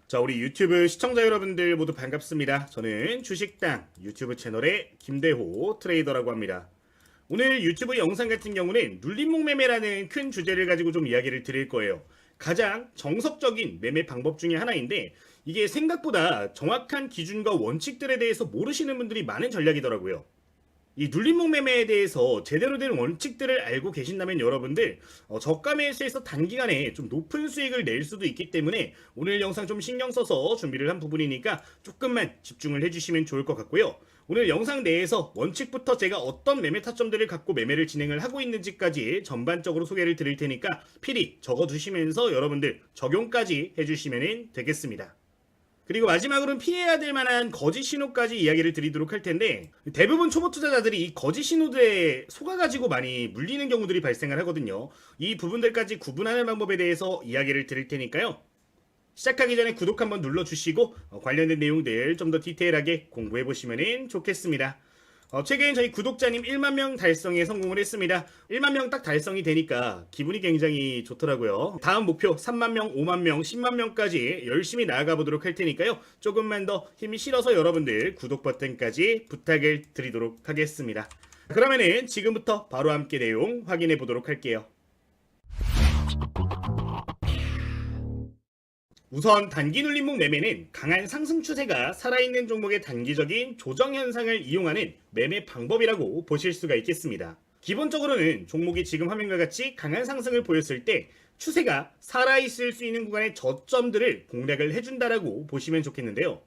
자, 우리 유튜브 시청자 여러분들 모두 반갑습니다. 저는 주식당 유튜브 채널의 김대호 트레이더라고 합니다. 오늘 유튜브 영상 같은 경우는 눌림목 매매라는 큰 주제를 가지고 좀 이야기를 드릴 거예요. 가장 정석적인 매매 방법 중에 하나인데 이게 생각보다 정확한 기준과 원칙들에 대해서 모르시는 분들이 많은 전략이더라고요. 이 눌림목 매매에 대해서 제대로 된 원칙들을 알고 계신다면 여러분들 저가 매수에서 단기간에 좀 높은 수익을 낼 수도 있기 때문에 오늘 영상 좀 신경 써서 준비를 한 부분이니까 조금만 집중을 해주시면 좋을 것 같고요. 오늘 영상 내에서 원칙부터 제가 어떤 매매 타점들을 갖고 매매를 진행을 하고 있는지까지 전반적으로 소개를 드릴 테니까 필히 적어두시면서 여러분들 적용까지 해주시면 되겠습니다. 그리고 마지막으로는 피해야 될 만한 거짓 신호까지 이야기를 드리도록 할 텐데 대부분 초보 투자자들이 이 거짓 신호들에 속아가지고 많이 물리는 경우들이 발생을 하거든요. 이 부분들까지 구분하는 방법에 대해서 이야기를 드릴 테니까요. 시작하기 전에 구독 한번 눌러주시고 관련된 내용들 좀 더 디테일하게 공부해 보시면 좋겠습니다. 최근 저희 구독자님 1만 명 달성에 성공을 했습니다. 1만 명 딱 달성이 되니까 기분이 굉장히 좋더라고요. 다음 목표 3만 명, 5만 명, 10만 명까지 열심히 나아가 보도록 할 테니까요. 조금만 더 힘이 실어서 여러분들 구독 버튼까지 부탁을 드리도록 하겠습니다. 그러면은 지금부터 바로 함께 내용 확인해 보도록 할게요. 우선 단기 눌림목 매매는 강한 상승 추세가 살아있는 종목의 단기적인 조정 현상을 이용하는 매매 방법이라고 보실 수가 있겠습니다. 기본적으로는 종목이 지금 화면과 같이 강한 상승을 보였을 때 추세가 살아있을 수 있는 구간의 저점들을 공략을 해준다라고 보시면 좋겠는데요.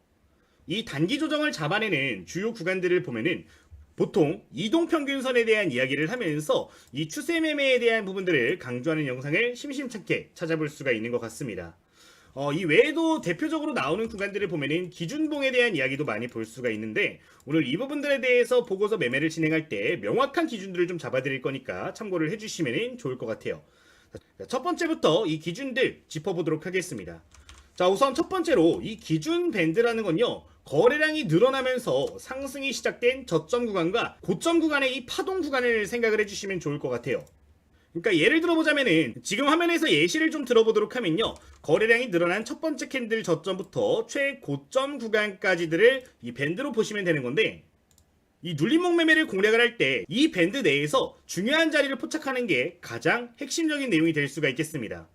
이 단기 조정을 잡아내는 주요 구간들을 보면은 보통 이동평균선에 대한 이야기를 하면서 이 추세 매매에 대한 부분들을 강조하는 영상을 심심찮게 찾아볼 수가 있는 것 같습니다. 이 외에도 대표적으로 나오는 구간들을 보면은 기준봉에 대한 이야기도 많이 볼 수가 있는데 오늘 이 부분들에 대해서 보고서 매매를 진행할 때 명확한 기준들을 좀 잡아드릴 거니까 참고를 해주시면 좋을 것 같아요. 첫 번째부터 이 기준들 짚어보도록 하겠습니다. 자, 우선 첫 번째로 이 기준 밴드라는 건요. 거래량이 늘어나면서 상승이 시작된 저점 구간과 고점 구간의 이 파동 구간을 생각을 해주시면 좋을 것 같아요. 그러니까 예를 들어보자면은 지금 화면에서 예시를 좀 들어보도록 하면요. 거래량이 늘어난 첫 번째 캔들 저점부터 최고점 구간까지들을 이 밴드로 보시면 되는 건데 이 눌림목 매매를 공략을 할 때 이 밴드 내에서 중요한 자리를 포착하는 게 가장 핵심적인 내용이 될 수가 있겠습니다.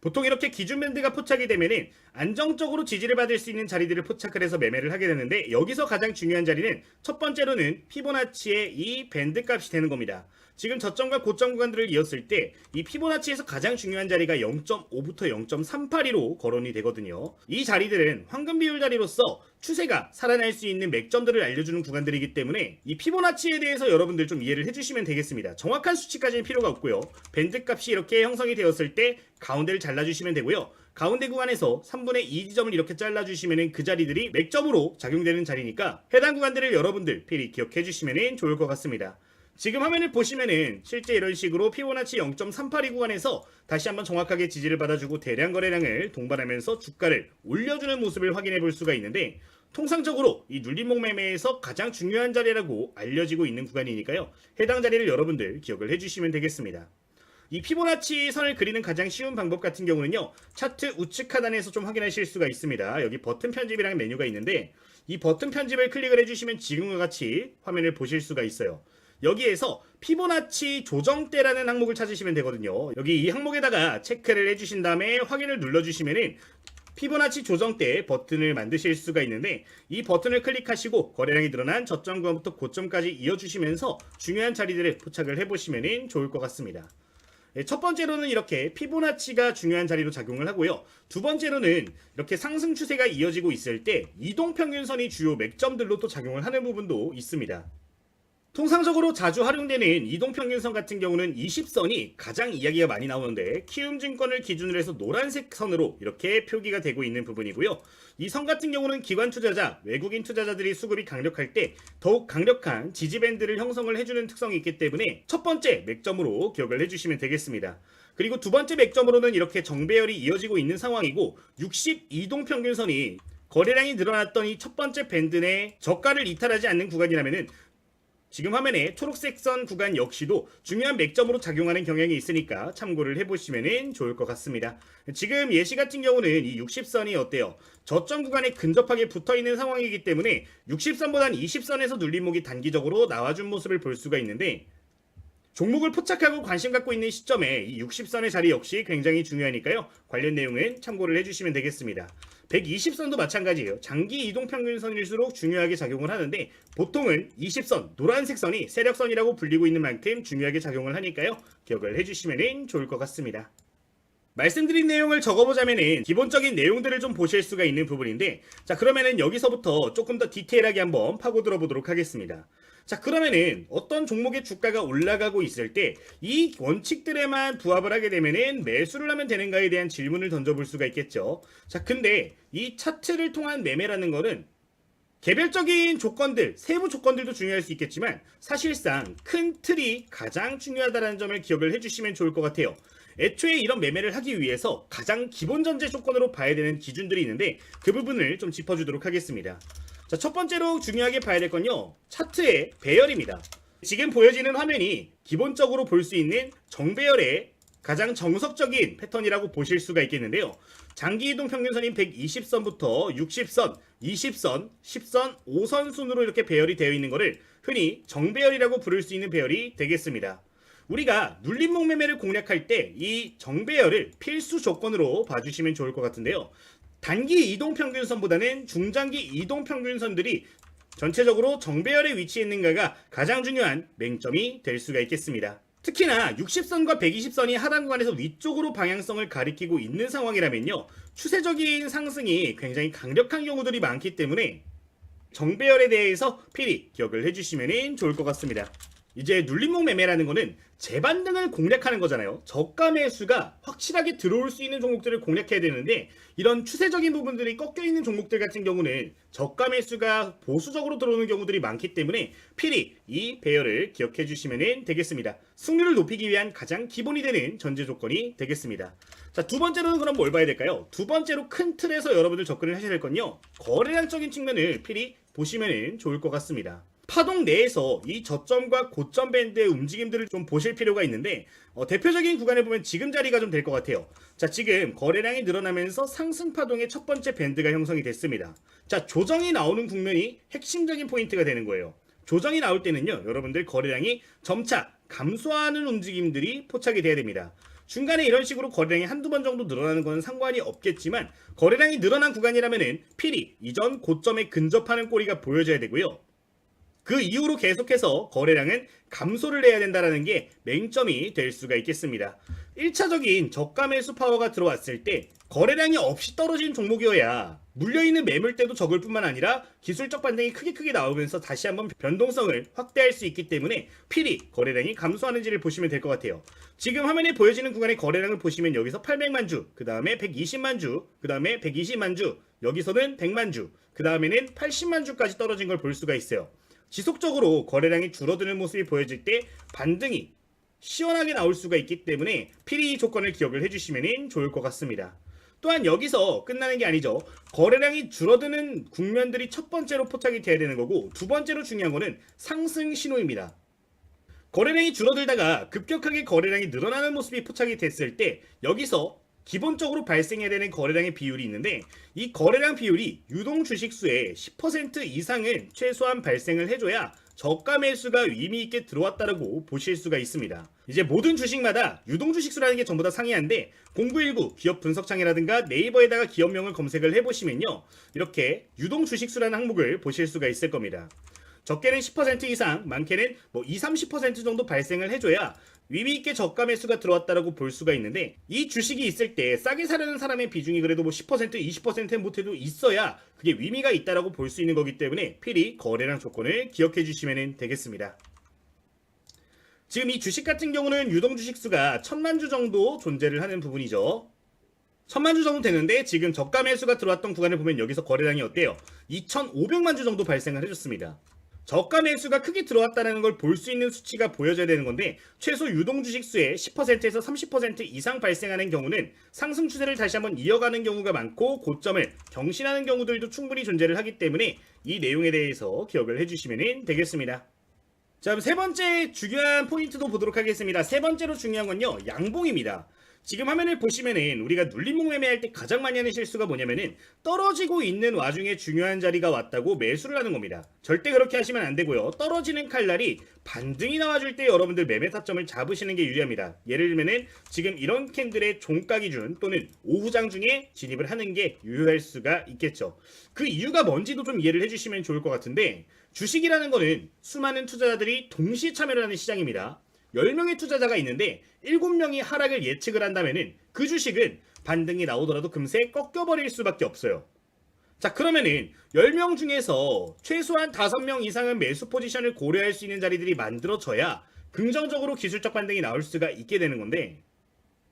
보통 이렇게 기준 밴드가 포착이 되면은 안정적으로 지지를 받을 수 있는 자리들을 포착을 해서 매매를 하게 되는데 여기서 가장 중요한 자리는 첫 번째로는 피보나치의 이 밴드 값이 되는 겁니다. 지금 저점과 고점 구간들을 이었을 때 이 피보나치에서 가장 중요한 자리가 0.5부터 0.382로 거론이 되거든요. 이 자리들은 황금 비율 자리로서 추세가 살아날 수 있는 맥점들을 알려주는 구간들이기 때문에 이 피보나치에 대해서 여러분들 좀 이해를 해주시면 되겠습니다. 정확한 수치까지는 필요가 없고요. 밴드 값이 이렇게 형성이 되었을 때 가운데를 잘라주시면 되고요. 가운데 구간에서 3분의 2 지점을 이렇게 잘라주시면 그 자리들이 맥점으로 작용되는 자리니까 해당 구간들을 여러분들 필히 기억해 주시면 좋을 것 같습니다. 지금 화면을 보시면은 실제 이런 식으로 피보나치 0.382 구간에서 다시 한번 정확하게 지지를 받아주고 대량 거래량을 동반하면서 주가를 올려주는 모습을 확인해 볼 수가 있는데 통상적으로 이 눌림목 매매에서 가장 중요한 자리라고 알려지고 있는 구간이니까요. 해당 자리를 여러분들 기억을 해주시면 되겠습니다. 이 피보나치 선을 그리는 가장 쉬운 방법 같은 경우는요. 차트 우측 하단에서 좀 확인하실 수가 있습니다. 여기 버튼 편집이라는 메뉴가 있는데 이 버튼 편집을 클릭을 해주시면 지금과 같이 화면을 보실 수가 있어요. 여기에서 피보나치 조정대라는 항목을 찾으시면 되거든요. 여기 이 항목에다가 체크를 해주신 다음에 확인을 눌러주시면은 피보나치 조정대 버튼을 만드실 수가 있는데 이 버튼을 클릭하시고 거래량이 늘어난 저점 구간부터 고점까지 이어주시면서 중요한 자리들을 포착을 해보시면 좋을 것 같습니다. 첫 번째로는 이렇게 피보나치가 중요한 자리로 작용을 하고요. 두 번째로는 이렇게 상승 추세가 이어지고 있을 때 이동평균선이 주요 맥점들로 또 작용을 하는 부분도 있습니다. 통상적으로 자주 활용되는 이동평균선 같은 경우는 20선이 가장 이야기가 많이 나오는데 키움증권을 기준으로 해서 노란색 선으로 이렇게 표기가 되고 있는 부분이고요. 이 선 같은 경우는 기관 투자자, 외국인 투자자들이 수급이 강력할 때 더욱 강력한 지지밴드를 형성을 해주는 특성이 있기 때문에 첫 번째 맥점으로 기억을 해주시면 되겠습니다. 그리고 두 번째 맥점으로는 이렇게 정배열이 이어지고 있는 상황이고 62동평균선이 거래량이 늘어났던 이 첫 번째 밴드 내 저가를 이탈하지 않는 구간이라면은 지금 화면에 초록색 선 구간 역시도 중요한 맥점으로 작용하는 경향이 있으니까 참고를 해보시면 좋을 것 같습니다. 지금 예시 같은 경우는 이 60선이 어때요? 저점 구간에 근접하게 붙어있는 상황이기 때문에 60선보단 20선에서 눌림목이 단기적으로 나와준 모습을 볼 수가 있는데, 종목을 포착하고 관심 갖고 있는 시점에 이 60선의 자리 역시 굉장히 중요하니까요. 관련 내용은 참고를 해주시면 되겠습니다. 120선도 마찬가지예요. 장기 이동평균선일수록 중요하게 작용을 하는데 보통은 20선, 노란색 선이 세력선이라고 불리고 있는 만큼 중요하게 작용을 하니까요. 기억을 해주시면 좋을 것 같습니다. 말씀드린 내용을 적어보자면은 기본적인 내용들을 좀 보실 수가 있는 부분인데, 자 그러면은 여기서부터 조금 더 디테일하게 한번 파고들어 보도록 하겠습니다. 자 그러면은 어떤 종목의 주가가 올라가고 있을 때 이 원칙들에만 부합을 하게 되면은 매수를 하면 되는가에 대한 질문을 던져볼 수가 있겠죠. 자 근데 이 차트를 통한 매매라는 거는 개별적인 조건들, 세부 조건들도 중요할 수 있겠지만 사실상 큰 틀이 가장 중요하다는 점을 기억을 해주시면 좋을 것 같아요. 애초에 이런 매매를 하기 위해서 가장 기본 전제 조건으로 봐야 되는 기준들이 있는데 그 부분을 좀 짚어주도록 하겠습니다. 자, 첫 번째로 중요하게 봐야 될 건요, 차트의 배열입니다. 지금 보여지는 화면이 기본적으로 볼 수 있는 정배열의 가장 정석적인 패턴이라고 보실 수가 있겠는데요. 장기 이동 평균선인 120선부터 60선, 20선, 10선, 5선 순으로 이렇게 배열이 되어 있는 것을 흔히 정배열이라고 부를 수 있는 배열이 되겠습니다. 우리가 눌림목 매매를 공략할 때 이 정배열을 필수 조건으로 봐주시면 좋을 것 같은데요. 단기 이동평균선보다는 중장기 이동평균선들이 전체적으로 정배열에 위치해 있는가가 가장 중요한 맹점이 될 수가 있겠습니다. 특히나 60선과 120선이 하단 구간에서 위쪽으로 방향성을 가리키고 있는 상황이라면요, 추세적인 상승이 굉장히 강력한 경우들이 많기 때문에 정배열에 대해서 필히 기억을 해주시면 좋을 것 같습니다. 이제 눌림목 매매라는 거는 재반등을 공략하는 거잖아요. 저가 매수가 확실하게 들어올 수 있는 종목들을 공략해야 되는데, 이런 추세적인 부분들이 꺾여 있는 종목들 같은 경우는 저가 매수가 보수적으로 들어오는 경우들이 많기 때문에 필히 이 배열을 기억해 주시면 되겠습니다. 승률을 높이기 위한 가장 기본이 되는 전제 조건이 되겠습니다. 자, 두 번째로는 그럼 뭘 봐야 될까요? 두 번째로 큰 틀에서 여러분들 접근을 하셔야 될 건요, 거래량적인 측면을 필히 보시면 좋을 것 같습니다. 파동 내에서 이 저점과 고점 밴드의 움직임들을 좀 보실 필요가 있는데, 대표적인 구간을 보면 지금 자리가 좀 될 것 같아요. 자, 지금 거래량이 늘어나면서 상승 파동의 첫 번째 밴드가 형성이 됐습니다. 자, 조정이 나오는 국면이 핵심적인 포인트가 되는 거예요. 조정이 나올 때는요, 여러분들 거래량이 점차 감소하는 움직임들이 포착이 돼야 됩니다. 중간에 이런 식으로 거래량이 한두 번 정도 늘어나는 건 상관이 없겠지만, 거래량이 늘어난 구간이라면은 필히 이전 고점에 근접하는 꼬리가 보여져야 되고요. 그 이후로 계속해서 거래량은 감소를 해야 된다는 게 맹점이 될 수가 있겠습니다. 1차적인 저가 매수 파워가 들어왔을 때 거래량이 없이 떨어진 종목이어야 물려있는 매물대도 적을 뿐만 아니라 기술적 반등이 크게 나오면서 다시 한번 변동성을 확대할 수 있기 때문에 필히 거래량이 감소하는지를 보시면 될 것 같아요. 지금 화면에 보여지는 구간의 거래량을 보시면 여기서 800만 주, 그 다음에 120만 주, 그 다음에 120만 주, 여기서는 100만 주, 그 다음에는 80만 주까지 떨어진 걸 볼 수가 있어요. 지속적으로 거래량이 줄어드는 모습이 보여질 때 반등이 시원하게 나올 수가 있기 때문에 필히 이 조건을 기억을 해주시면 좋을 것 같습니다. 또한 여기서 끝나는 게 아니죠. 거래량이 줄어드는 국면들이 첫 번째로 포착이 돼야 되는 거고, 두 번째로 중요한 거는 상승 신호입니다. 거래량이 줄어들다가 급격하게 거래량이 늘어나는 모습이 포착이 됐을 때 여기서 기본적으로 발생해야 되는 거래량의 비율이 있는데, 이 거래량 비율이 유동 주식수의 10% 이상은 최소한 발생을 해줘야 저가 매수가 의미 있게 들어왔다라고 보실 수가 있습니다. 이제 모든 주식마다 유동 주식수라는 게 전부 다 상이한데, 0919 기업 분석창이라든가 네이버에다가 기업명을 검색을 해보시면요, 이렇게 유동 주식수라는 항목을 보실 수가 있을 겁니다. 적게는 10% 이상, 많게는 20-30% 정도 발생을 해줘야 의미있게 저가 매수가 들어왔다라고 볼 수가 있는데, 이 주식이 있을 때 싸게 사려는 사람의 비중이 그래도 10%, 20% 못해도 있어야 그게 의미가 있다라고 볼 수 있는 거기 때문에 필히 거래량 조건을 기억해 주시면 되겠습니다. 지금 이 주식 같은 경우는 유동 주식 수가 1000만 주 정도 존재를 하는 부분이죠. 1000만 주 정도 되는데, 지금 저가 매수가 들어왔던 구간을 보면 여기서 거래량이 어때요? 2500만 주 정도 발생을 해줬습니다. 저가 매수가 크게 들어왔다는 걸 볼 수 있는 수치가 보여져야 되는 건데, 최소 유동 주식수의 10%에서 30% 이상 발생하는 경우는 상승 추세를 다시 한번 이어가는 경우가 많고, 고점을 경신하는 경우들도 충분히 존재를 하기 때문에 이 내용에 대해서 기억을 해주시면 되겠습니다. 자, 그럼 세 번째 중요한 포인트도 보도록 하겠습니다. 세 번째로 중요한 건요, 양봉입니다. 지금 화면을 보시면은 우리가 눌림목 매매할 때 가장 많이 하는 실수가 뭐냐면은 떨어지고 있는 와중에 중요한 자리가 왔다고 매수를 하는 겁니다. 절대 그렇게 하시면 안 되고요. 떨어지는 칼날이 반등이 나와줄 때 여러분들 매매 타점을 잡으시는 게 유리합니다. 예를 들면은 지금 이런 캔들의 종가 기준 또는 오후장 중에 진입을 하는 게 유효할 수가 있겠죠. 그 이유가 뭔지도 좀 이해를 해주시면 좋을 것 같은데, 주식이라는 거는 수많은 투자자들이 동시 참여를 하는 시장입니다. 10명의 투자자가 있는데 7명이 하락을 예측을 한다면은 그 주식은 반등이 나오더라도 금세 꺾여버릴 수밖에 없어요. 자, 그러면은 10명 중에서 최소한 5명 이상은 매수 포지션을 고려할 수 있는 자리들이 만들어져야 긍정적으로 기술적 반등이 나올 수가 있게 되는 건데,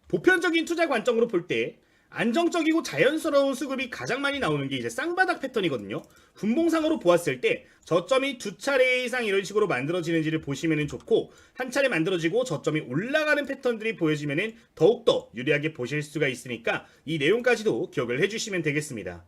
보편적인 투자 관점으로 볼 때 안정적이고 자연스러운 수급이 가장 많이 나오는 게 이제 쌍바닥 패턴이거든요. 분봉상으로 보았을 때 저점이 두 차례 이상 이런 식으로 만들어지는지를 보시면 좋고, 한 차례 만들어지고 저점이 올라가는 패턴들이 보여지면 더욱더 유리하게 보실 수가 있으니까 이 내용까지도 기억을 해주시면 되겠습니다.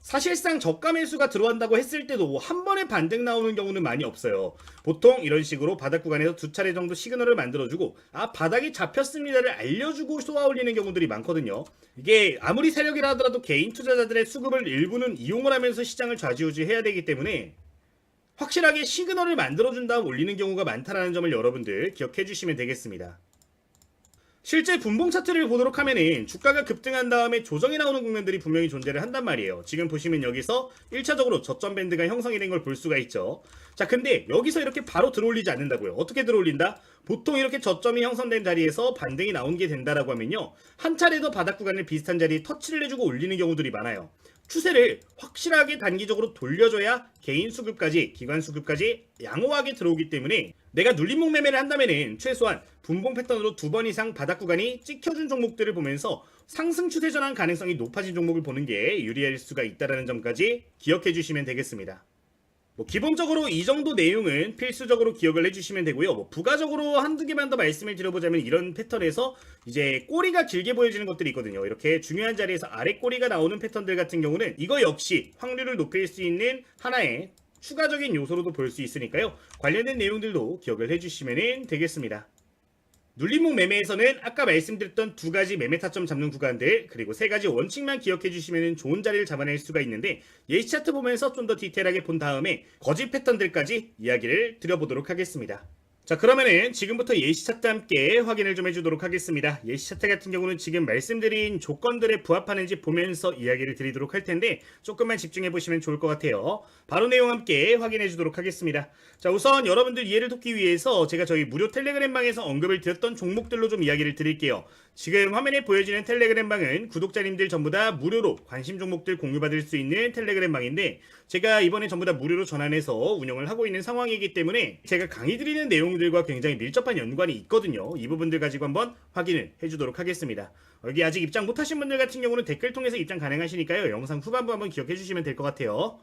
사실상 저가 매수가 들어간다고 했을 때도 한 번에 반등 나오는 경우는 많이 없어요. 보통 이런 식으로 바닥 구간에서 두 차례 정도 시그널을 만들어주고 바닥이 잡혔습니다를 알려주고 쏘아 올리는 경우들이 많거든요. 이게 아무리 세력이라 하더라도 개인 투자자들의 수급을 일부는 이용을 하면서 시장을 좌지우지해야 되기 때문에 확실하게 시그널을 만들어준 다음 올리는 경우가 많다는 점을 여러분들 기억해 주시면 되겠습니다. 실제 분봉 차트를 보도록 하면은 주가가 급등한 다음에 조정이 나오는 국면들이 분명히 존재를 한단 말이에요. 지금 보시면 여기서 1차적으로 저점 밴드가 형성이 된 걸 볼 수가 있죠. 자, 근데 여기서 이렇게 바로 들어올리지 않는다고요. 어떻게 들어올린다? 보통 이렇게 저점이 형성된 자리에서 반등이 나오게 된다라고 하면요, 한 차례 더 바닥 구간을 비슷한 자리에 터치를 해주고 올리는 경우들이 많아요. 추세를 확실하게 단기적으로 돌려줘야 개인 수급까지 기관 수급까지 양호하게 들어오기 때문에 내가 눌림목 매매를 한다면은 최소한 분봉 패턴으로 2번 이상 바닥 구간이 찍혀준 종목들을 보면서 상승 추세 전환 가능성이 높아진 종목을 보는 게 유리할 수가 있다는 점까지 기억해 주시면 되겠습니다. 기본적으로 이 정도 내용은 필수적으로 기억을 해주시면 되고요. 부가적으로 한두 개만 더 말씀을 드려보자면, 이런 패턴에서 이제 꼬리가 길게 보여지는 것들이 있거든요. 이렇게 중요한 자리에서 아래 꼬리가 나오는 패턴들 같은 경우는 이거 역시 확률을 높일 수 있는 하나의 추가적인 요소로도 볼 수 있으니까요. 관련된 내용들도 기억을 해주시면 되겠습니다. 눌림목 매매에서는 아까 말씀드렸던 두 가지 매매 타점 잡는 구간들, 그리고 세 가지 원칙만 기억해 주시면 좋은 자리를 잡아낼 수가 있는데, 예시 차트 보면서 좀 더 디테일하게 본 다음에 거짓 패턴들까지 이야기를 드려보도록 하겠습니다. 자, 그러면은 지금부터 예시 차트 함께 확인을 좀 해주도록 하겠습니다. 예시 차트 같은 경우는 지금 말씀드린 조건들에 부합하는지 보면서 이야기를 드리도록 할 텐데 조금만 집중해 보시면 좋을 것 같아요. 바로 내용 함께 확인해 주도록 하겠습니다. 자, 우선 여러분들 이해를 돕기 위해서 제가 저희 무료 텔레그램 방에서 언급을 드렸던 종목들로 좀 이야기를 드릴게요. 지금 화면에 보여지는 텔레그램 방은 구독자님들 전부 다 무료로 관심 종목들 공유받을 수 있는 텔레그램 방인데, 제가 이번에 전부 다 무료로 전환해서 운영을 하고 있는 상황이기 때문에 제가 강의 드리는 내용들과 굉장히 밀접한 연관이 있거든요. 이 부분들 가지고 한번 확인을 해주도록 하겠습니다. 여기 아직 입장 못하신 분들 같은 경우는 댓글 통해서 입장 가능하시니까요. 영상 후반부 한번 기억해 주시면 될 것 같아요.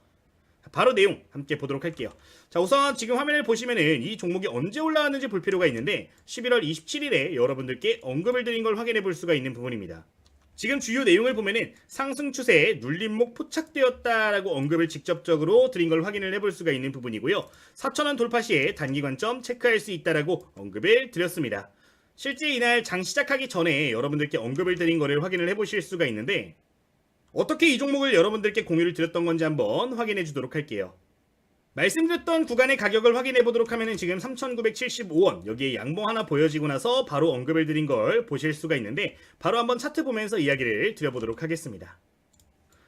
바로 내용 함께 보도록 할게요. 자, 우선 지금 화면을 보시면은 이 종목이 언제 올라왔는지 볼 필요가 있는데 11월 27일에 여러분들께 언급을 드린 걸 확인해 볼 수가 있는 부분입니다. 지금 주요 내용을 보면은 상승 추세에 눌림목 포착되었다라고 언급을 직접적으로 드린 걸 확인을 해볼 수가 있는 부분이고요. 4,000원 돌파 시에 단기 관점 체크할 수 있다라고 언급을 드렸습니다. 실제 이날 장 시작하기 전에 여러분들께 언급을 드린 거를 확인을 해보실 수가 있는데, 어떻게 이 종목을 여러분들께 공유를 드렸던 건지 한번 확인해 주도록 할게요. 말씀드렸던 구간의 가격을 확인해 보도록 하면은 지금 3,975원, 여기에 양봉 하나 보여지고 나서 바로 언급을 드린 걸 보실 수가 있는데, 바로 한번 차트 보면서 이야기를 드려보도록 하겠습니다.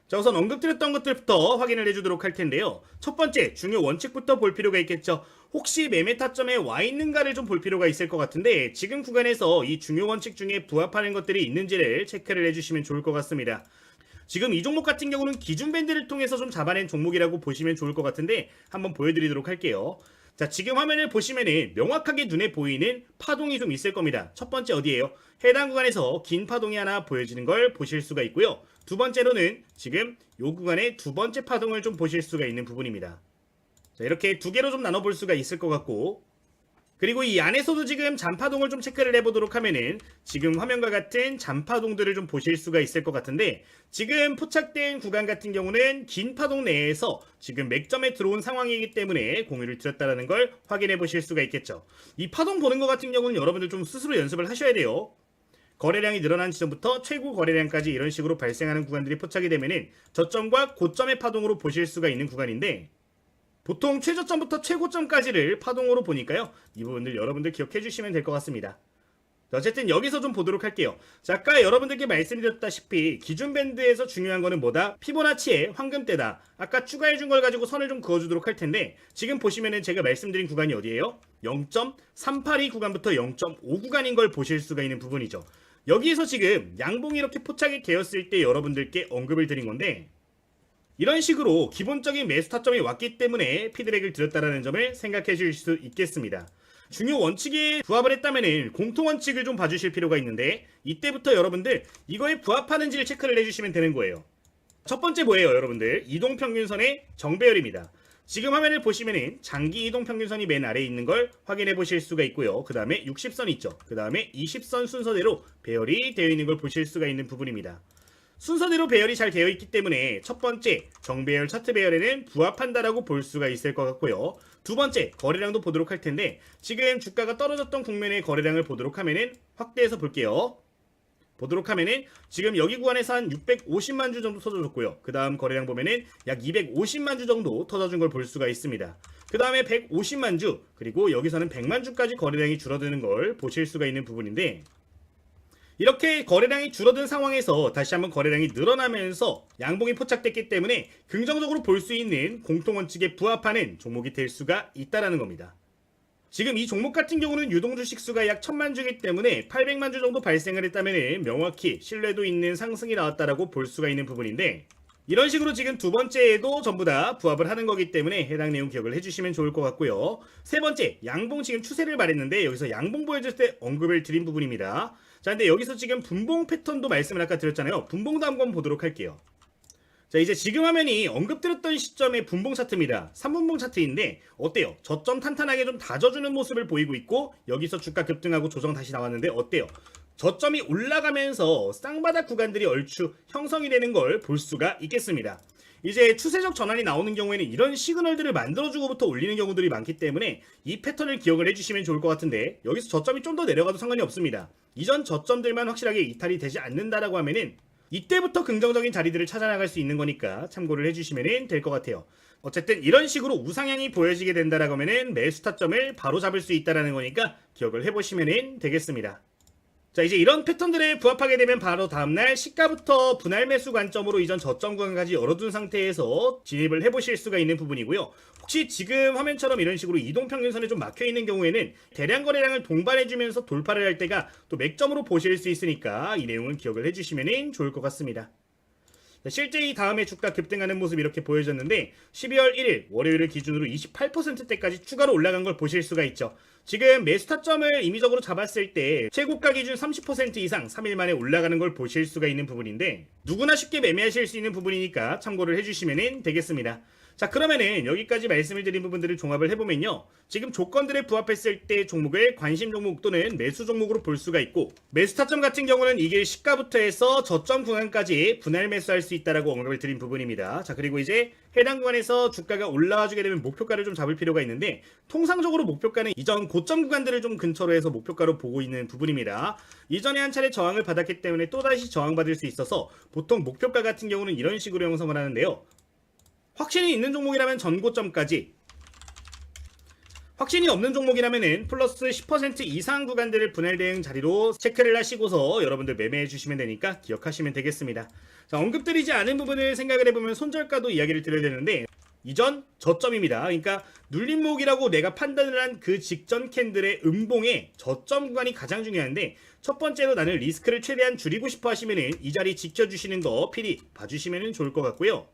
자, 우선 언급드렸던 것들부터 확인을 해주도록 할 텐데요. 첫 번째 중요 원칙부터 볼 필요가 있겠죠. 혹시 매매 타점에 와 있는가를 좀 볼 필요가 있을 것 같은데, 지금 구간에서 이 중요 원칙 중에 부합하는 것들이 있는지를 체크를 해주시면 좋을 것 같습니다. 지금 이 종목 같은 경우는 기준 밴드를 통해서 좀 잡아낸 종목이라고 보시면 좋을 것 같은데 한번 보여드리도록 할게요. 자, 지금 화면을 보시면은 명확하게 눈에 보이는 파동이 좀 있을 겁니다. 첫 번째 어디예요? 해당 구간에서 긴 파동이 하나 보여지는 걸 보실 수가 있고요. 두 번째로는 지금 이 구간의 두 번째 파동을 좀 보실 수가 있는 부분입니다. 자, 이렇게 두 개로 좀 나눠볼 수가 있을 것 같고, 그리고 이 안에서도 지금 잔파동을 좀 체크를 해보도록 하면은 지금 화면과 같은 잔파동들을 좀 보실 수가 있을 것 같은데, 지금 포착된 구간 같은 경우는 긴 파동 내에서 지금 맥점에 들어온 상황이기 때문에 공유를 드렸다는 걸 확인해 보실 수가 있겠죠. 이 파동 보는 것 같은 경우는 여러분들 좀 스스로 연습을 하셔야 돼요. 거래량이 늘어난 지점부터 최고 거래량까지 이런 식으로 발생하는 구간들이 포착이 되면은 저점과 고점의 파동으로 보실 수가 있는 구간인데, 보통 최저점부터 최고점까지를 파동으로 보니까요, 이 부분들 여러분들 기억해 주시면 될 것 같습니다. 어쨌든 여기서 좀 보도록 할게요. 자, 아까 여러분들께 말씀드렸다시피 기준 밴드에서 중요한 거는 뭐다? 피보나치의 황금대다. 아까 추가해 준 걸 가지고 선을 좀 그어주도록 할 텐데, 지금 보시면은 제가 말씀드린 구간이 어디예요? 0.382 구간부터 0.5 구간인 걸 보실 수가 있는 부분이죠. 여기에서 지금 양봉이 이렇게 포착이 되었을 때 여러분들께 언급을 드린 건데, 이런 식으로 기본적인 매수 타점이 왔기 때문에 피드백을 드렸다는 점을 생각해 주실 수 있겠습니다. 중요 원칙에 부합을 했다면 공통 원칙을 좀 봐주실 필요가 있는데, 이때부터 여러분들 이거에 부합하는지를 체크를 해주시면 되는 거예요. 첫 번째 뭐예요, 여러분들? 이동평균선의 정배열입니다. 지금 화면을 보시면은 장기 이동평균선이 맨 아래에 있는 걸 확인해 보실 수가 있고요. 그 다음에 60선 있죠. 그 다음에 20선 순서대로 배열이 되어 있는 걸 보실 수가 있는 부분입니다. 순서대로 배열이 잘 되어 있기 때문에 첫 번째 정배열 차트 배열에는 부합한다라고 볼 수가 있을 것 같고요. 두 번째 거래량도 보도록 할 텐데, 지금 주가가 떨어졌던 국면의 거래량을 보도록 하면은 확대해서 볼게요. 보도록 하면은 지금 여기 구간에서 한 650만 주 정도 터져줬고요. 그 다음 거래량 보면은 약 250만 주 정도 터져준 걸 볼 수가 있습니다. 그 다음에 150만 주, 그리고 여기서는 100만 주까지 거래량이 줄어드는 걸 보실 수가 있는 부분인데, 이렇게 거래량이 줄어든 상황에서 다시 한번 거래량이 늘어나면서 양봉이 포착됐기 때문에 긍정적으로 볼 수 있는 공통원칙에 부합하는 종목이 될 수가 있다는 겁니다. 지금 이 종목 같은 경우는 유동주식수가 약 1000만 주이기 때문에 800만 주 정도 발생을 했다면 명확히 신뢰도 있는 상승이 나왔다라고 볼 수가 있는 부분인데, 이런 식으로 지금 두 번째에도 전부 다 부합을 하는 거기 때문에 해당 내용 기억을 해주시면 좋을 것 같고요. 세 번째, 양봉 지금 추세를 말했는데 여기서 양봉 보여줄 때 언급을 드린 부분입니다. 자, 근데 여기서 지금 분봉 패턴도 말씀을 아까 드렸잖아요. 분봉도 한번 보도록 할게요. 자, 이제 지금 화면이 언급드렸던 시점의 분봉 차트입니다. 3분봉 차트인데 어때요? 저점 탄탄하게 좀 다져주는 모습을 보이고 있고, 여기서 주가 급등하고 조정 다시 나왔는데 어때요? 저점이 올라가면서 쌍바닥 구간들이 얼추 형성이 되는 걸 볼 수가 있겠습니다. 이제 추세적 전환이 나오는 경우에는 이런 시그널들을 만들어주고부터 올리는 경우들이 많기 때문에 이 패턴을 기억을 해주시면 좋을 것 같은데, 여기서 저점이 좀 더 내려가도 상관이 없습니다. 이전 저점들만 확실하게 이탈이 되지 않는다라고 하면은 이때부터 긍정적인 자리들을 찾아나갈 수 있는 거니까 참고를 해주시면 될 것 같아요. 어쨌든 이런 식으로 우상향이 보여지게 된다라고 하면은 매수 타점을 바로 잡을 수 있다라는 거니까 기억을 해보시면 되겠습니다. 자, 이제 이런 패턴들에 부합하게 되면 바로 다음날 시가부터 분할 매수 관점으로 이전 저점 구간까지 열어둔 상태에서 진입을 해보실 수가 있는 부분이고요. 혹시 지금 화면처럼 이런 식으로 이동평균선에 좀 막혀있는 경우에는 대량 거래량을 동반해주면서 돌파를 할 때가 또 맥점으로 보실 수 있으니까 이 내용은 기억을 해주시면 좋을 것 같습니다. 실제 이 다음에 주가 급등하는 모습 이렇게 보여졌는데 12월 1일 월요일을 기준으로 28%대까지 추가로 올라간 걸 보실 수가 있죠. 지금 매수 타점을 임의적으로 잡았을 때 최고가 기준 30% 이상 3일 만에 올라가는 걸 보실 수가 있는 부분인데, 누구나 쉽게 매매하실 수 있는 부분이니까 참고를 해주시면 되겠습니다. 자, 그러면은 여기까지 말씀을 드린 부분들을 종합을 해보면요, 지금 조건들에 부합했을 때 종목을 관심 종목 또는 매수 종목으로 볼 수가 있고, 매수 타점 같은 경우는 이게 시가부터 해서 저점 구간까지 분할 매수할 수 있다라고 언급을 드린 부분입니다. 자, 그리고 이제 해당 구간에서 주가가 올라와 주게 되면 목표가를 좀 잡을 필요가 있는데, 통상적으로 목표가는 이전 고점 구간들을 좀 근처로 해서 목표가로 보고 있는 부분입니다. 이전에 한 차례 저항을 받았기 때문에 또다시 저항받을 수 있어서 보통 목표가 같은 경우는 이런 식으로 형성을 하는데요, 확신이 있는 종목이라면 전고점까지, 확신이 없는 종목이라면은 플러스 10% 이상 구간들을 분할 대응 자리로 체크를 하시고서 여러분들 매매해 주시면 되니까 기억하시면 되겠습니다. 자, 언급드리지 않은 부분을 생각을 해보면 손절가도 이야기를 드려야 되는데, 이전 저점입니다. 그러니까 눌림목이라고 내가 판단을 한 그 직전 캔들의 음봉의 저점 구간이 가장 중요한데, 첫 번째로 나는 리스크를 최대한 줄이고 싶어 하시면은 이 자리 지켜주시는 거 필히 봐주시면 좋을 것 같고요.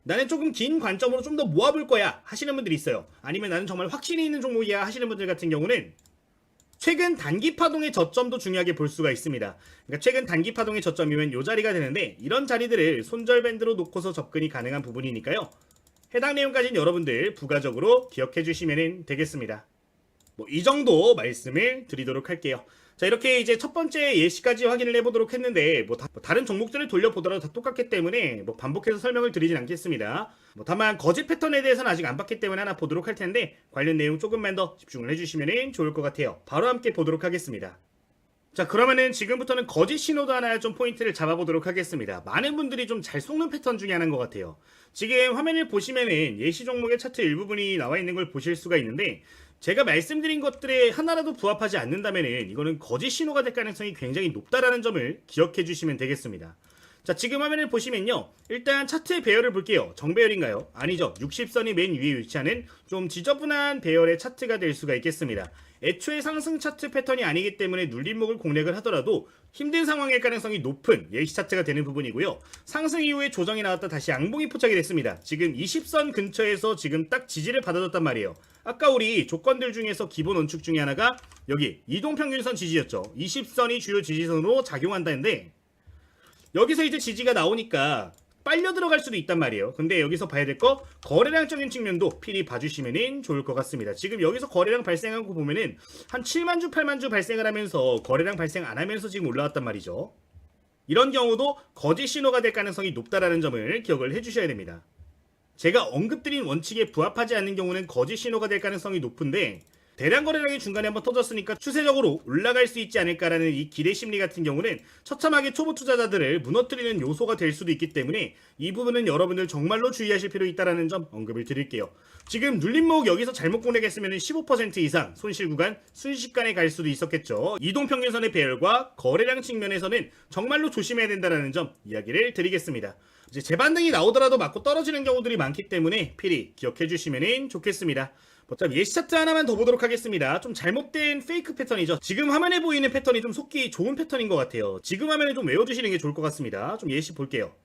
나는 조금 긴 관점으로 좀 더 모아볼 거야 하시는 분들이 있어요. 아니면 나는 정말 확신이 있는 종목이야 하시는 분들 같은 경우는 최근 단기 파동의 저점도 중요하게 볼 수가 있습니다. 그러니까 최근 단기 파동의 저점이면 이 자리가 되는데, 이런 자리들을 손절 밴드로 놓고서 접근이 가능한 부분이니까요, 해당 내용까지는 여러분들 부가적으로 기억해 주시면 되겠습니다. 뭐 이 정도 말씀을 드리도록 할게요. 자, 이렇게 이제 첫 번째 예시까지 확인을 해보도록 했는데 뭐 다른 종목들을 돌려보더라도 다 똑같기 때문에 뭐 반복해서 설명을 드리진 않겠습니다. 뭐 다만 거짓 패턴에 대해서는 아직 안 봤기 때문에 하나 보도록 할 텐데 관련 내용 조금만 더 집중을 해주시면 좋을 것 같아요. 바로 함께 보도록 하겠습니다. 자, 그러면은 지금부터는 거짓 신호도 하나 좀 포인트를 잡아보도록 하겠습니다. 많은 분들이 좀 잘 속는 패턴 중에 하나인 것 같아요. 지금 화면을 보시면은 예시 종목의 차트 일부분이 나와 있는 걸 보실 수가 있는데 제가 말씀드린 것들에 하나라도 부합하지 않는다면은 이거는 거짓 신호가 될 가능성이 굉장히 높다라는 점을 기억해 주시면 되겠습니다. 자, 지금 화면을 보시면요. 일단 차트의 배열을 볼게요. 정배열인가요? 아니죠. 60선이 맨 위에 위치하는 좀 지저분한 배열의 차트가 될 수가 있겠습니다. 애초에 상승 차트 패턴이 아니기 때문에 눌림목을 공략을 하더라도 힘든 상황일 가능성이 높은 예시 차트가 되는 부분이고요. 상승 이후에 조정이 나왔다 다시 양봉이 포착이 됐습니다. 지금 20선 근처에서 지금 딱 지지를 받아줬단 말이에요. 아까 우리 조건들 중에서 기본 원칙 중에 하나가 여기 이동평균선 지지였죠. 20선이 주요 지지선으로 작용한다는데 여기서 이제 지지가 나오니까 빨려 들어갈 수도 있단 말이에요. 근데 여기서 봐야 될 거 거래량적인 측면도 필히 봐주시면 좋을 것 같습니다. 지금 여기서 거래량 발생한 거 보면은 한 7만 주, 8만 주 발생을 하면서 거래량 발생 안 하면서 지금 올라왔단 말이죠. 이런 경우도 거짓 신호가 될 가능성이 높다라는 점을 기억을 해주셔야 됩니다. 제가 언급드린 원칙에 부합하지 않는 경우는 거짓 신호가 될 가능성이 높은데 대량 거래량이 중간에 한번 터졌으니까 추세적으로 올라갈 수 있지 않을까라는 이 기대 심리 같은 경우는 처참하게 초보 투자자들을 무너뜨리는 요소가 될 수도 있기 때문에 이 부분은 여러분들 정말로 주의하실 필요 있다라는 점 언급을 드릴게요. 지금 눌림목 여기서 잘못 공략했으면 15% 이상 손실 구간 순식간에 갈 수도 있었겠죠. 이동평균선의 배열과 거래량 측면에서는 정말로 조심해야 된다는 점 이야기를 드리겠습니다. 이제 재반등이 나오더라도 맞고 떨어지는 경우들이 많기 때문에 필히 기억해 주시면 좋겠습니다. 예시 차트 하나만 더 보도록 하겠습니다. 좀 잘못된 페이크 패턴이죠. 지금 화면에 보이는 패턴이 좀 속기 좋은 패턴인 것 같아요. 지금 화면에 좀 외워두시는 게 좋을 것 같습니다. 좀 예시 볼게요.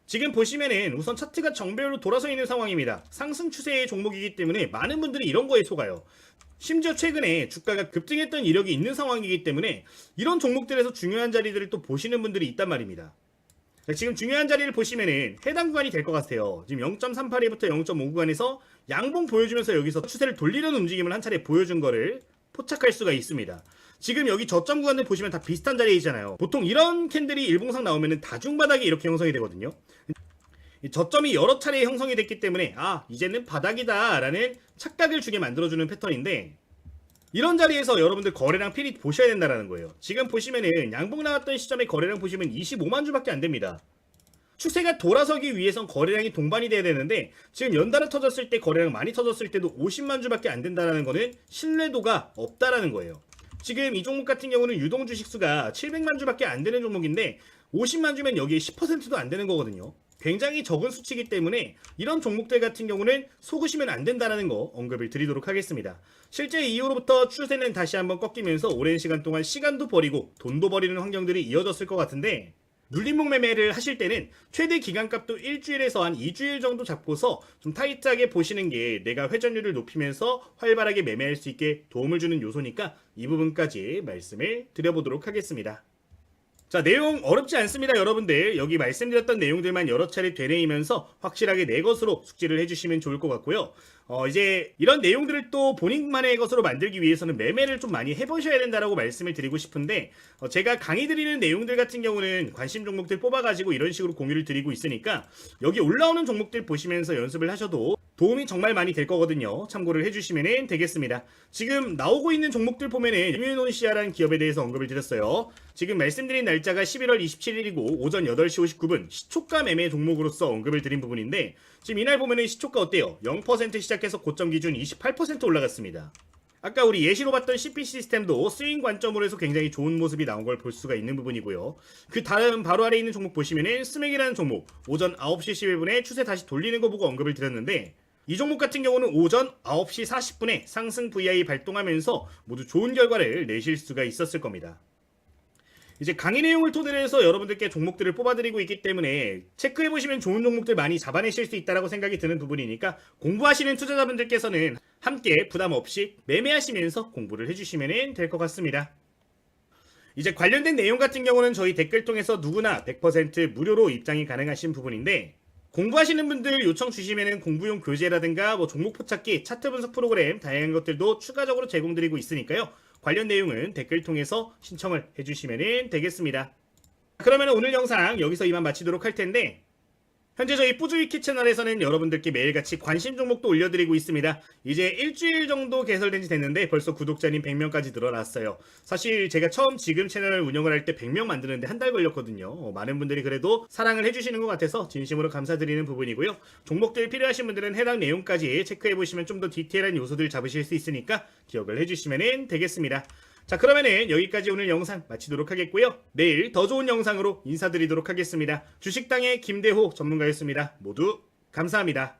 지금 보시면은 우선 차트가 정배열로 돌아서 있는 상황입니다. 상승 추세의 종목이기 때문에 많은 분들이 이런 거에 속아요. 심지어 최근에 주가가 급등했던 이력이 있는 상황이기 때문에 이런 종목들에서 중요한 자리들을 또 보시는 분들이 있단 말입니다. 지금 중요한 자리를 보시면은 해당 구간이 될 것 같아요. 지금 0.382부터 0.5 구간에서 양봉 보여주면서 여기서 추세를 돌리는 움직임을 한 차례 보여준 거를 포착할 수가 있습니다. 지금 여기 저점 구간을 보시면 다 비슷한 자리에 있잖아요. 보통 이런 캔들이 일봉상 나오면은 다중바닥이 이렇게 형성이 되거든요. 저점이 여러 차례 형성이 됐기 때문에 이제는 바닥이다 라는 착각을 주게 만들어주는 패턴인데 이런 자리에서 여러분들 거래량 필히 보셔야 된다는 거예요. 지금 보시면은 양봉 나왔던 시점에 거래량 보시면 25만 주밖에 안 됩니다. 추세가 돌아서기 위해선 거래량이 동반이 돼야 되는데 지금 연달아 터졌을 때 거래량 많이 터졌을 때도 50만 주밖에 안 된다는 거는 신뢰도가 없다라는 거예요. 지금 이 종목 같은 경우는 유동 주식수가 700만 주밖에 안 되는 종목인데 50만 주면 여기에 10%도 안 되는 거거든요. 굉장히 적은 수치이기 때문에 이런 종목들 같은 경우는 속으시면 안 된다는 거 언급을 드리도록 하겠습니다. 실제 이후로부터 추세는 다시 한번 꺾이면서 오랜 시간 동안 시간도 버리고 돈도 버리는 환경들이 이어졌을 것 같은데 눌림목 매매를 하실 때는 최대 기간값도 일주일에서 한 2주일 정도 잡고서 좀 타이트하게 보시는 게 내가 회전율을 높이면서 활발하게 매매할 수 있게 도움을 주는 요소니까 이 부분까지 말씀을 드려보도록 하겠습니다. 자, 내용 어렵지 않습니다. 여러분들 여기 말씀드렸던 내용들만 여러 차례 되뇌이면서 확실하게 내 것으로 숙지를 해주시면 좋을 것 같고요. 이제 이런 내용들을 또 본인만의 것으로 만들기 위해서는 매매를 좀 많이 해보셔야 된다라고 말씀을 드리고 싶은데 제가 강의 드리는 내용들 같은 경우는 관심 종목들 뽑아가지고 이런 식으로 공유를 드리고 있으니까 여기 올라오는 종목들 보시면서 연습을 하셔도 도움이 정말 많이 될 거거든요. 참고를 해주시면 되겠습니다. 지금 나오고 있는 종목들 보면은 이뮤노시아라는 기업에 대해서 언급을 드렸어요. 지금 말씀드린 날짜가 11월 27일이고 오전 8시 59분 시초가 매매 종목으로서 언급을 드린 부분인데 지금 이날 보면은 시초가 어때요? 0% 시작해서 고점 기준 28% 올라갔습니다. 아까 우리 예시로 봤던 CP 시스템도 스윙 관점으로 해서 굉장히 좋은 모습이 나온 걸 볼 수가 있는 부분이고요. 그 다음 바로 아래에 있는 종목 보시면은 스맥이라는 종목 오전 9시 11분에 추세 다시 돌리는 거 보고 언급을 드렸는데 이 종목 같은 경우는 오전 9시 40분에 상승 VI 발동하면서 모두 좋은 결과를 내실 수가 있었을 겁니다. 이제 강의 내용을 토대로 해서 여러분들께 종목들을 뽑아드리고 있기 때문에 체크해보시면 좋은 종목들 많이 잡아내실 수 있다고 생각이 드는 부분이니까 공부하시는 투자자분들께서는 함께 부담 없이 매매하시면서 공부를 해주시면 될 것 같습니다. 이제 관련된 내용 같은 경우는 저희 댓글 통해서 누구나 100% 무료로 입장이 가능하신 부분인데 공부하시는 분들 요청 주시면은 공부용 교재라든가 뭐 종목 포착기, 차트 분석 프로그램 다양한 것들도 추가적으로 제공드리고 있으니까요. 관련 내용은 댓글 통해서 신청을 해주시면 되겠습니다. 그러면 오늘 영상 여기서 이만 마치도록 할 텐데 현재 저희 뿌주위키 채널에서는 여러분들께 매일같이 관심 종목도 올려드리고 있습니다. 이제 일주일 정도 개설된 지 됐는데 벌써 구독자님 100명까지 늘어났어요. 사실 제가 처음 지금 채널을 운영을 할 때 100명 만드는데 한 달 걸렸거든요. 많은 분들이 그래도 사랑을 해주시는 것 같아서 진심으로 감사드리는 부분이고요. 종목들 필요하신 분들은 해당 내용까지 체크해보시면 좀 더 디테일한 요소들 잡으실 수 있으니까 기억을 해주시면 되겠습니다. 자, 그러면은 여기까지 오늘 영상 마치도록 하겠고요. 내일 더 좋은 영상으로 인사드리도록 하겠습니다. 주식당의 김대호 전문가였습니다. 모두 감사합니다.